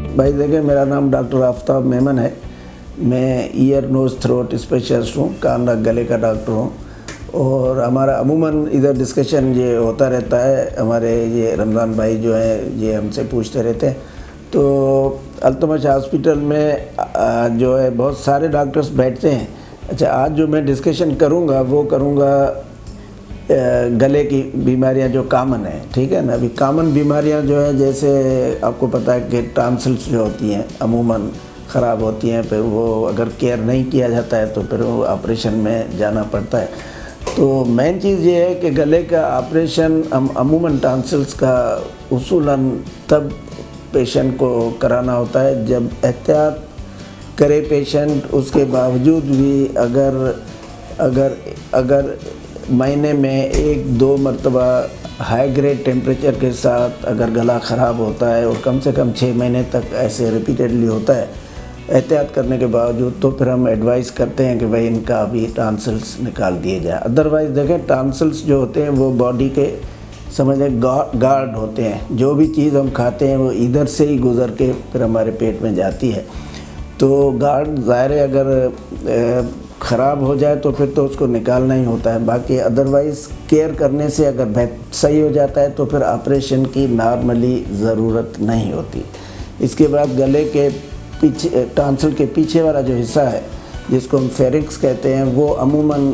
भाई देखिए, मेरा नाम डॉक्टर आफताब मेमन है। मैं ईयर नोज़ थ्रोट स्पेशलिस्ट हूँ, कान नाक गले का डॉक्टर हूँ। और हमारा अमूमन इधर डिस्कशन ये होता रहता है। हमारे ये रमज़ान भाई जो हैं ये हमसे पूछते रहते हैं। तो अल्तमश हॉस्पिटल में जो है बहुत सारे डॉक्टर्स बैठते हैं। अच्छा, आज जो मैं डिस्कशन करूँगा वो करूँगा गले की बीमारियां जो कॉमन है, ठीक है ना। अभी कॉमन बीमारियां जो है, जैसे आपको पता है कि टॉन्सिल्स जो होती हैं अमूमन ख़राब होती हैं, फिर वो अगर केयर नहीं किया जाता है तो फिर वो ऑपरेशन में जाना पड़ता है। तो मेन चीज़ ये है कि गले का ऑपरेशन अमूमन टॉन्सिल्स का उसूलन तब पेशेंट को कराना होता है जब एहतियात करे पेशेंट, उसके बावजूद भी अगर महीने में 1-2 मरतबा हाई ग्रेड टेम्परेचर के साथ अगर गला ख़राब होता है और कम से कम 6 महीने तक ऐसे रिपीटेडली होता है एहतियात करने के बावजूद, तो फिर हम एडवाइस करते हैं कि भाई इनका अभी टॉन्सिल्स निकाल दिए जाए। अदरवाइज़ देखें, टॉन्सिल्स जो होते हैं वो बॉडी के समझें गार्ड होते हैं। जो भी चीज़ हम खाते हैं वो इधर से ही गुज़र के फिर हमारे पेट में जाती है। तो गार्ड ज़ाहिर है अगर ख़राब हो जाए तो फिर तो उसको निकालना ही होता है। बाकी अदरवाइज़ केयर करने से अगर सही हो जाता है तो फिर ऑपरेशन की नॉर्मली ज़रूरत नहीं होती। इसके बाद गले के पीछे, टॉन्सिल के पीछे वाला जो हिस्सा है जिसको हम फेरिंक्स कहते हैं, वो अमूमन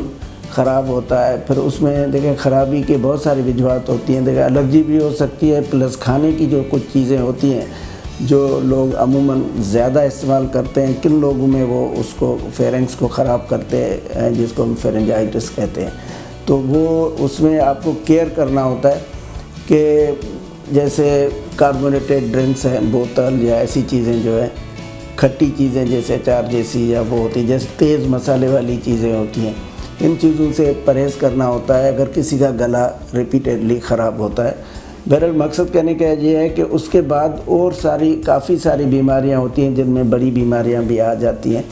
ख़राब होता है। फिर उसमें देखें ख़राबी के बहुत सारी वजूहत होती हैं। देखें, एलर्जी भी हो सकती है, प्लस खाने की जो कुछ चीज़ें होती हैं जो लोग अमूमन ज़्यादा इस्तेमाल करते हैं, किन लोगों में वो उसको फेरेंक्स को ख़राब करते हैं, जिसको हम फेरेंजाइटिस कहते हैं। तो वो उसमें आपको केयर करना होता है कि जैसे कार्बोनेटेड ड्रिंक्स हैं, बोतल या ऐसी चीज़ें जो है, खट्टी चीज़ें जैसे अचार जैसी या वो होती है, जैसे तेज़ मसाले वाली चीज़ें होती हैं, इन चीज़ों से परहेज़ करना होता है अगर किसी का गला रिपीटेडली ख़राब होता है। बहरहाल मकसद कहने का ये है कि उसके बाद और काफ़ी सारी बीमारियां होती हैं जिनमें बड़ी बीमारियां भी आ जाती हैं।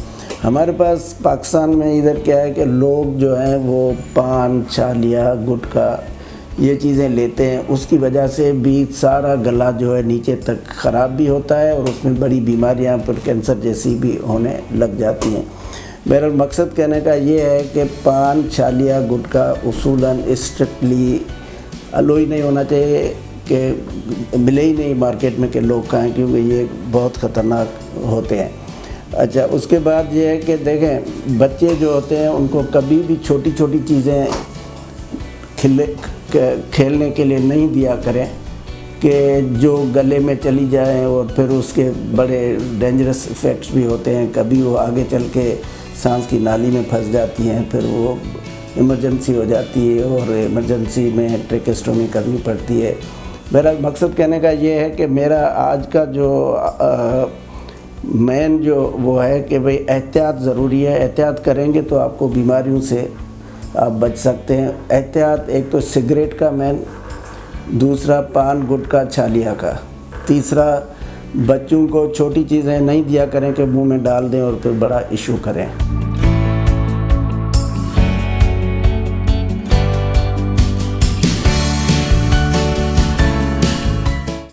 हमारे पास पाकिस्तान में इधर क्या है कि लोग जो हैं वो पान, छालिया, गुटखा ये चीज़ें लेते हैं, उसकी वजह से भी सारा गला जो है नीचे तक ख़राब भी होता है और उसमें बड़ी बीमारियां फिर कैंसर जैसी भी होने लग जाती हैं। बहरहाल मकसद कहने का ये है कि पान, छालिया, गुटखा उसूलन स्ट्रिक्टली अलो ही नहीं होना चाहिए, कि मिले ही नहीं मार्केट में कि लोग खाएं, क्योंकि ये बहुत ख़तरनाक होते हैं। अच्छा, उसके बाद ये है कि देखें, बच्चे जो होते हैं उनको कभी भी छोटी छोटी चीज़ें खेलने के लिए नहीं दिया करें कि जो गले में चली जाएं और फिर उसके बड़े डेंजरस इफ़ेक्ट्स भी होते हैं। कभी वो आगे चल के सांस की नाली में फंस जाती हैं, फिर वो इमरजेंसी हो जाती है और इमरजेंसी में ट्रेकेस्टोमी करनी पड़ती है। बहरहाल मकसद कहने का ये है कि मेरा आज का जो मेन जो वो है कि भाई एहतियात ज़रूरी है। एहतियात करेंगे तो आपको बीमारियों से आप बच सकते हैं। एहतियात एक तो सिगरेट का मेन, दूसरा पान, गुटखा, छालिया का, तीसरा बच्चों को छोटी चीज़ें नहीं दिया करें कि मुंह में डाल दें और फिर बड़ा इशू करें।